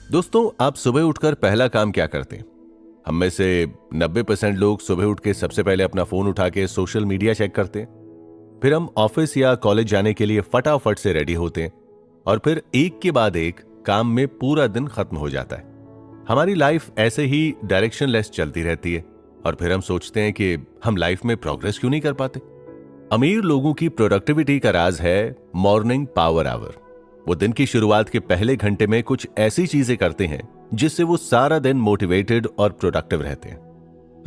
दोस्तों, आप सुबह उठकर पहला काम क्या करते हैं? हम में से 90% लोग सुबह उठ के सबसे पहले अपना फोन उठा के सोशल मीडिया चेक करते हैं। फिर हम ऑफिस या कॉलेज जाने के लिए फटाफट से रेडी होते हैं और फिर एक के बाद एक काम में पूरा दिन खत्म हो जाता है। हमारी लाइफ ऐसे ही डायरेक्शनलेस चलती रहती है और फिर हम सोचते हैं कि हम लाइफ में प्रोग्रेस क्यों नहीं कर पाते। अमीर लोगों की प्रोडक्टिविटी का राज है मॉर्निंग पावर आवर। वो दिन की शुरुआत के पहले घंटे में कुछ ऐसी चीजें करते हैं जिससे वो सारा दिन मोटिवेटेड और प्रोडक्टिव रहते हैं।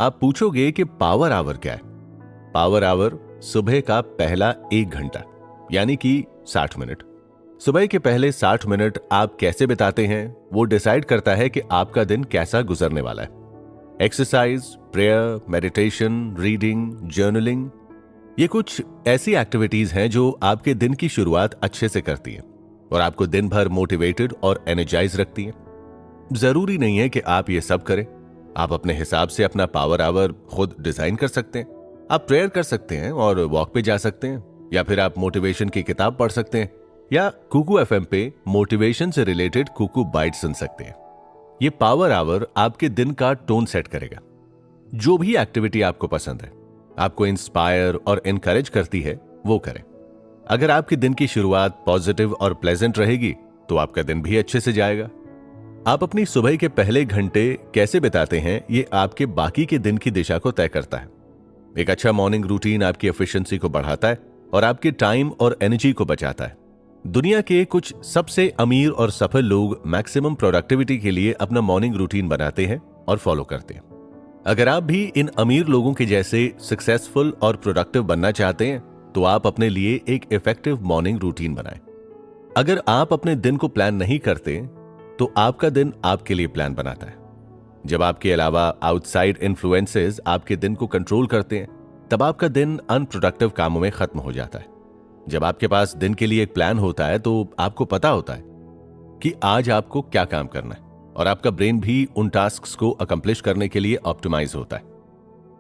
आप पूछोगे कि पावर आवर क्या है? पावर आवर सुबह का पहला 1 घंटा, यानी कि 60 मिनट। सुबह के पहले 60 मिनट आप कैसे बिताते हैं वो डिसाइड करता है कि आपका दिन कैसा गुजरने वाला है। Exercise, prayer, meditation, reading, journaling, ये कुछ ऐसी एक्टिविटीज हैं जो आपके दिन की शुरुआत अच्छे से करती हैं और आपको दिन भर मोटिवेटेड और एनर्जाइज रखती हैं। जरूरी नहीं है कि आप ये सब करें। आप अपने हिसाब से अपना पावर आवर खुद डिजाइन कर सकते हैं। आप प्रेयर कर सकते हैं और वॉक पे जा सकते हैं, या फिर आप मोटिवेशन की किताब पढ़ सकते हैं, या कुकू एफएम पे मोटिवेशन से रिलेटेड कुकू बाइट सुन सकते हैं। ये पावर आवर आपके दिन का टोन सेट करेगा। जो भी एक्टिविटी आपको पसंद है, आपको इंस्पायर और इनकरेज करती है, वो करें। अगर आपके दिन की शुरुआत पॉजिटिव और प्लेजेंट रहेगी तो आपका दिन भी अच्छे से जाएगा। आप अपनी सुबह के पहले घंटे कैसे बिताते हैं ये आपके बाकी के दिन की दिशा को तय करता है। एक अच्छा मॉर्निंग रूटीन आपकी एफिशिएंसी को बढ़ाता है और आपके टाइम और एनर्जी को बचाता है। दुनिया के कुछ सबसे अमीर और सफल लोग मैक्सिमम प्रोडक्टिविटी के लिए अपना मॉर्निंग रूटीन बनाते हैं और फॉलो करते हैं। अगर आप भी इन अमीर लोगों के जैसे सक्सेसफुल और प्रोडक्टिव बनना चाहते हैं तो आप अपने लिए एक इफेक्टिव मॉर्निंग रूटीन बनाएं। अगर आप अपने दिन को प्लान नहीं करते तो आपका दिन आपके लिए प्लान बनाता है। जब आपके अलावा आउटसाइड इन्फ्लुएंसेस आपके दिन को कंट्रोल करते हैं तब आपका दिन अनप्रोडक्टिव कामों में खत्म हो जाता है। जब आपके पास दिन के लिए एक प्लान होता है तो आपको पता होता है कि आज आपको क्या काम करना है और आपका ब्रेन भी उन टास्क्स को अकम्प्लिश करने के लिए ऑप्टिमाइज होता है।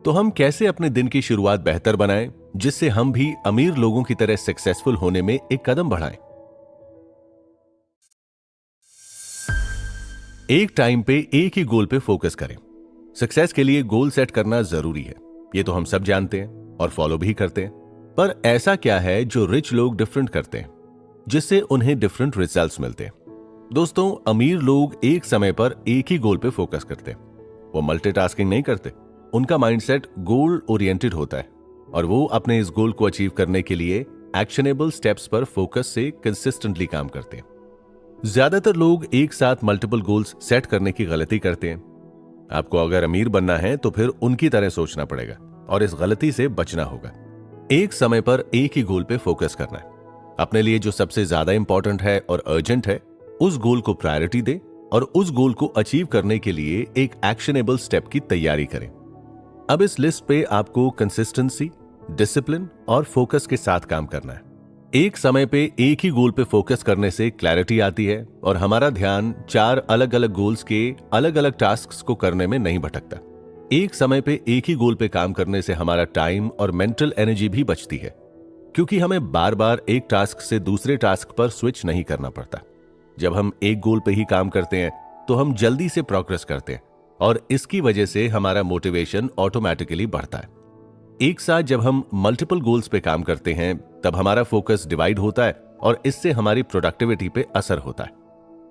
तो हम कैसे अपने दिन की शुरुआत बेहतर बनाएं जिससे हम भी अमीर लोगों की तरह सक्सेसफुल होने में एक कदम बढ़ाएं? एक टाइम पे एक ही गोल पे फोकस करें। सक्सेस के लिए गोल सेट करना जरूरी है, ये तो हम सब जानते हैं और फॉलो भी करते हैं। पर ऐसा क्या है जो रिच लोग डिफरेंट करते हैं जिससे उन्हें डिफरेंट रिजल्ट्स मिलते हैं? दोस्तों, अमीर लोग एक समय पर एक ही गोल पे फोकस करते हैं। वो मल्टीटास्किंग नहीं करते। उनका माइंडसेट गोल ओरिएंटेड होता है और वो अपने इस गोल को अचीव करने के लिए एक्शनेबल स्टेप्स पर फोकस से कंसिस्टेंटली काम करते हैं। ज्यादातर लोग एक साथ मल्टीपल गोल्स सेट करने की गलती करते हैं। आपको अगर अमीर बनना है तो फिर उनकी तरह सोचना पड़ेगा और इस गलती से बचना होगा। एक समय पर एक ही गोल पे फोकस करना है। अपने लिए जो सबसे ज्यादा इंपॉर्टेंट है और अर्जेंट है उस गोल को प्रायोरिटी दें और उस गोल को अचीव करने के लिए एक एक्शनेबल स्टेप की तैयारी करें। अब इस लिस्ट पे आपको कंसिस्टेंसी, डिसिप्लिन और फोकस के साथ काम करना है। एक समय पे एक ही गोल पे फोकस करने से क्लैरिटी आती है और हमारा ध्यान 4 अलग अलग गोल्स के अलग अलग टास्क्स को करने में नहीं भटकता। एक समय पे एक ही गोल पे काम करने से हमारा टाइम और मेंटल एनर्जी भी बचती है, क्योंकि हमें बार बार एक टास्क से दूसरे टास्क पर स्विच नहीं करना पड़ता। जब हम एक गोल पे ही काम करते हैं तो हम जल्दी से प्रोग्रेस करते हैं और इसकी वजह से हमारा मोटिवेशन ऑटोमेटिकली बढ़ता है। एक साथ जब हम मल्टीपल गोल्स पे काम करते हैं तब हमारा फोकस डिवाइड होता है और इससे हमारी प्रोडक्टिविटी पे असर होता है।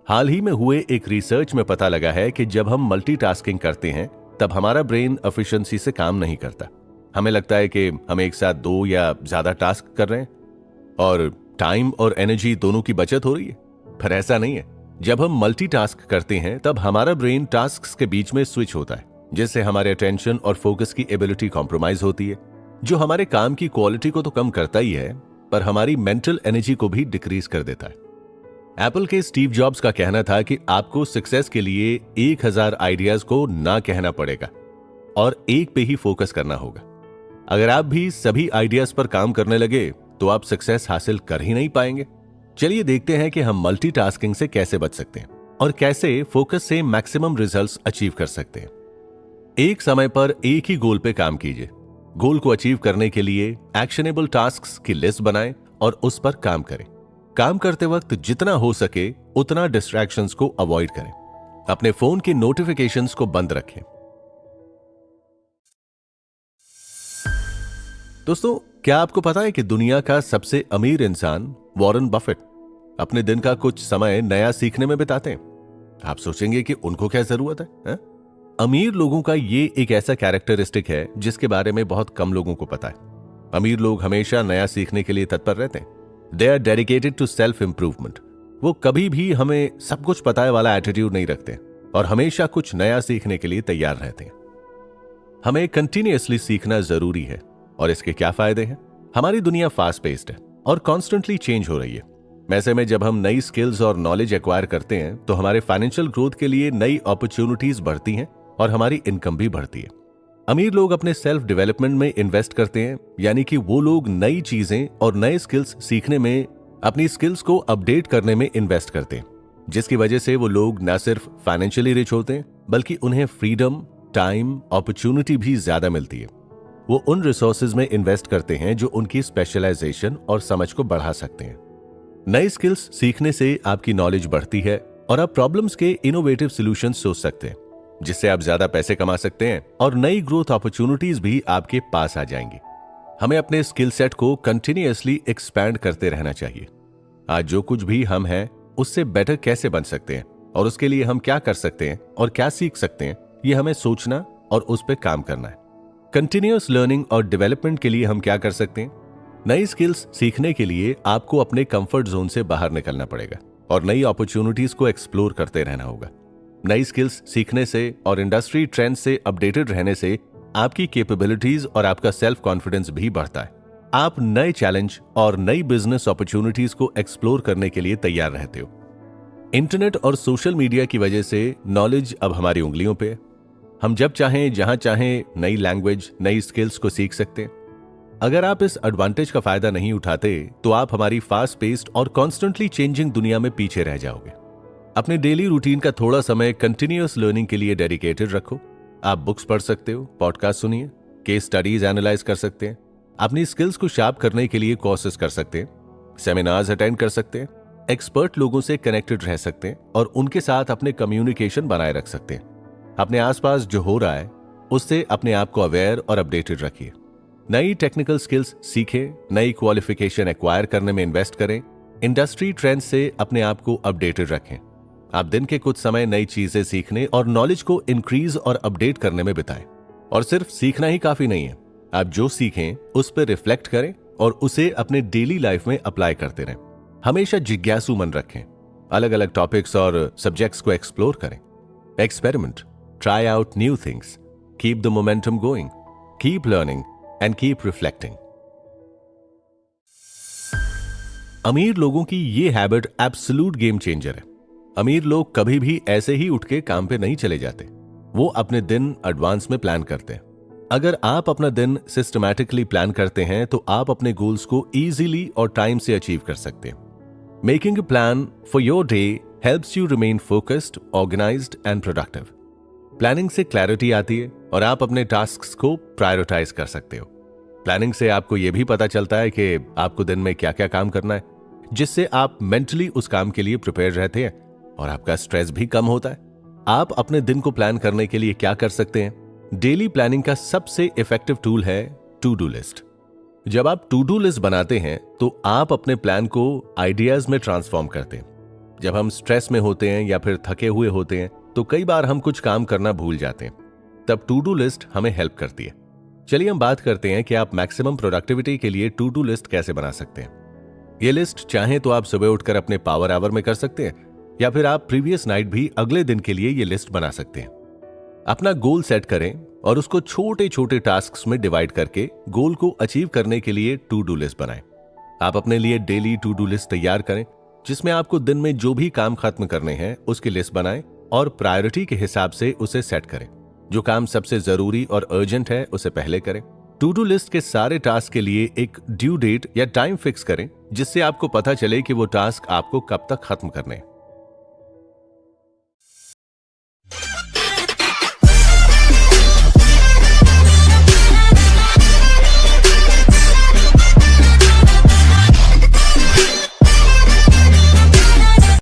हाल ही में हुए एक रिसर्च में पता लगा है कि जब हम मल्टीटास्किंग करते हैं तब हमारा ब्रेन एफिशिएंसी से काम नहीं करता। हमें लगता है कि हम एक साथ 2 या ज्यादा टास्क कर रहे हैं और टाइम और एनर्जी दोनों की बचत हो रही है, पर ऐसा नहीं है। जब हम मल्टीटास्क करते हैं तब हमारा ब्रेन टास्क्स के बीच में स्विच होता है, जिससे हमारे अटेंशन और फोकस की एबिलिटी कॉम्प्रोमाइज होती है, जो हमारे काम की क्वालिटी को तो कम करता ही है पर हमारी मेंटल एनर्जी को भी डिक्रीज कर देता है। एप्पल के स्टीव जॉब्स का कहना था कि आपको सक्सेस के लिए 1000 आइडियाज को ना कहना पड़ेगा और एक पे ही फोकस करना होगा। अगर आप भी सभी आइडियाज पर काम करने लगे तो आप सक्सेस हासिल कर ही नहीं पाएंगे। चलिए देखते हैं कि हम मल्टीटास्किंग से कैसे बच सकते हैं और कैसे फोकस से मैक्सिमम रिजल्ट्स अचीव कर सकते हैं। एक समय पर एक ही गोल पे काम कीजिए। गोल को अचीव करने के लिए एक्शनेबल टास्क्स की लिस्ट बनाएं और उस पर काम करें। काम करते वक्त जितना हो सके उतना डिस्ट्रैक्शंस को अवॉइड करें। अपने फोन के नोटिफिकेशंस को बंद रखें। दोस्तों, क्या आपको पता है कि दुनिया का सबसे अमीर इंसान वॉरेन बफेट अपने दिन का कुछ समय नया सीखने में बिताते हैं? आप सोचेंगे कि उनको क्या जरूरत है? अमीर लोगों का ये एक ऐसा कैरेक्टरिस्टिक है जिसके बारे में बहुत कम लोगों को पता है। अमीर लोग हमेशा नया सीखने के लिए तत्पर रहते हैं। They are dedicated to self improvement. वो कभी भी हमें सब कुछ पता है वाला एटीट्यूड नहीं रखते और हमेशा कुछ नया सीखने के लिए तैयार रहते हैं। हमें कंटिन्यूअसली सीखना जरूरी है और इसके क्या फायदे हैं? हमारी दुनिया फास्ट पेस्ड है और कॉन्स्टेंटली चेंज हो रही है। ऐसे में जब हम नई स्किल्स और नॉलेज एक्वायर करते हैं तो हमारे फाइनेंशियल ग्रोथ के लिए नई अपॉर्चुनिटीज बढ़ती हैं और हमारी इनकम भी बढ़ती है। अमीर लोग अपने सेल्फ डेवलपमेंट में इन्वेस्ट करते हैं, यानी कि वो लोग नई चीजें और नए स्किल्स सीखने में, अपनी स्किल्स को अपडेट करने में इन्वेस्ट करते हैं, जिसकी वजह से वो लोग न सिर्फ फाइनेंशियली रिच होते हैं बल्कि उन्हें फ्रीडम, टाइम, अपॉर्चुनिटी भी ज्यादा मिलती है। वो उन रिसोर्सेज में इन्वेस्ट करते हैं जो उनकी स्पेशलाइजेशन और समझ को बढ़ा सकते हैं। नई स्किल्स सीखने से आपकी नॉलेज बढ़ती है और आप प्रॉब्लम्स के इनोवेटिव सॉल्यूशन सोच सकते हैं, जिससे आप ज्यादा पैसे कमा सकते हैं और नई ग्रोथ अपॉर्चुनिटीज भी आपके पास आ जाएंगी। हमें अपने स्किल सेट को कंटिन्यूअसली एक्सपैंड करते रहना चाहिए। आज जो कुछ भी हम हैं उससे बेटर कैसे बन सकते हैं और उसके लिए हम क्या कर सकते हैं और क्या सीख सकते हैं, ये हमें सोचना और उस पर काम करना है। कंटिन्यूअस लर्निंग और डेवलपमेंट के लिए हम क्या कर सकते हैं? नई स्किल्स सीखने के लिए आपको अपने कंफर्ट जोन से बाहर निकलना पड़ेगा और नई अपॉर्चुनिटीज को एक्सप्लोर करते रहना होगा। नई स्किल्स सीखने से और इंडस्ट्री ट्रेंड से अपडेटेड रहने से आपकी कैपेबिलिटीज और आपका सेल्फ कॉन्फिडेंस भी बढ़ता है। आप नए चैलेंज और नई बिजनेस अपॉर्चुनिटीज को एक्सप्लोर करने के लिए तैयार रहते हो। इंटरनेट और सोशल मीडिया की वजह से नॉलेज अब हमारी उंगलियों पे है। हम जब चाहें, जहां चाहें नई लैंग्वेज, नई स्किल्स को सीख सकते हैं। अगर आप इस एडवांटेज का फायदा नहीं उठाते तो आप हमारी फास्ट पेस्ड और कॉन्स्टेंटली चेंजिंग दुनिया में पीछे रह जाओगे। अपने डेली रूटीन का थोड़ा समय कंटिन्यूअस लर्निंग के लिए डेडिकेटेड रखो। आप बुक्स पढ़ सकते हो, पॉडकास्ट सुनिए, केस स्टडीज एनालाइज कर सकते हैं, अपनी स्किल्स को शार्प करने के लिए कोर्सेज कर सकते हैं, सेमिनार्स अटेंड कर सकते हैं, एक्सपर्ट लोगों से कनेक्टेड रह सकते हैं और उनके साथ अपने कम्युनिकेशन बनाए रख सकते हैं। अपने आसपास जो हो रहा है उससे अपने आप को अवेयर और अपडेटेड रखिए। नई टेक्निकल स्किल्स सीखें, नई क्वालिफिकेशन एक्वायर करने में इन्वेस्ट करें, इंडस्ट्री ट्रेंड से अपने आप को अपडेटेड रखें। आप दिन के कुछ समय नई चीजें सीखने और नॉलेज को इंक्रीज और अपडेट करने में बिताएं। और सिर्फ सीखना ही काफी नहीं है, आप जो सीखें उस पर रिफ्लेक्ट करें और उसे अपने डेली लाइफ में अप्लाई करते रहें। हमेशा जिज्ञासु मन रखें, अलग अलग टॉपिक्स और सब्जेक्ट्स को एक्सप्लोर करें, experiment, try out new things, keep the momentum going, keep learning and keep reflecting. अमीर लोगों की ये हैबिट एब्सोल्यूट गेम चेंजर है। अमीर लोग कभी भी ऐसे ही उठ के काम पे नहीं चले जाते, वो अपने दिन एडवांस में प्लान करते हैं। अगर आप अपना दिन सिस्टमैटिकली प्लान करते हैं तो आप अपने गोल्स को इजीली और टाइम से अचीव कर सकते हैं। Making a plan for your day helps you remain focused, organised and productive. Planning से क्लैरिटी आती है और आप अपने टास्क्स को प्रायोरिटाइज कर सकते हो। प्लानिंग से आपको यह भी पता चलता है कि आपको दिन में क्या क्या काम करना है, जिससे आप मेंटली उस काम के लिए प्रिपेयर रहते हैं और आपका स्ट्रेस भी कम होता है। आप अपने दिन को प्लान करने के लिए क्या कर सकते हैं? डेली प्लानिंग का सबसे इफेक्टिव टूल है टू डू लिस्ट। जब आप टू डू लिस्ट बनाते हैं तो आप अपने प्लान को आइडियाज में ट्रांसफॉर्म करते हैं। जब हम स्ट्रेस में होते हैं या फिर थके हुए होते हैं तो कई बार हम कुछ काम करना भूल जाते हैं, तब टू डू लिस्ट हमें हेल्प करती है। चलिए हम बात करते हैं कि आप मैक्सिमम प्रोडक्टिविटी के लिए टू डू लिस्ट कैसे बना सकते हैं। ये लिस्ट चाहे तो आप सुबह उठकर अपने पावर आवर में कर सकते हैं या फिर आप प्रीवियस नाइट भी अगले दिन के लिए ये लिस्ट बना सकते हैं। अपना गोल सेट करें और उसको छोटे छोटे टास्क्स में डिवाइड करके गोल को अचीव करने के लिए टू डू लिस्ट बनाएं। आप अपने लिए डेली टू डू लिस्ट तैयार करें जिसमें आपको दिन में जो भी काम खत्म करने हैं उसकी लिस्ट बनाएं और प्रायोरिटी के हिसाब से उसे सेट करें। जो काम सबसे जरूरी और अर्जेंट है उसे पहले करें। टू डू लिस्ट के सारे टास्क के लिए एक ड्यू डेट या टाइम फिक्स करें जिससे आपको पता चले कि वो टास्क आपको कब तक खत्म करने हैं।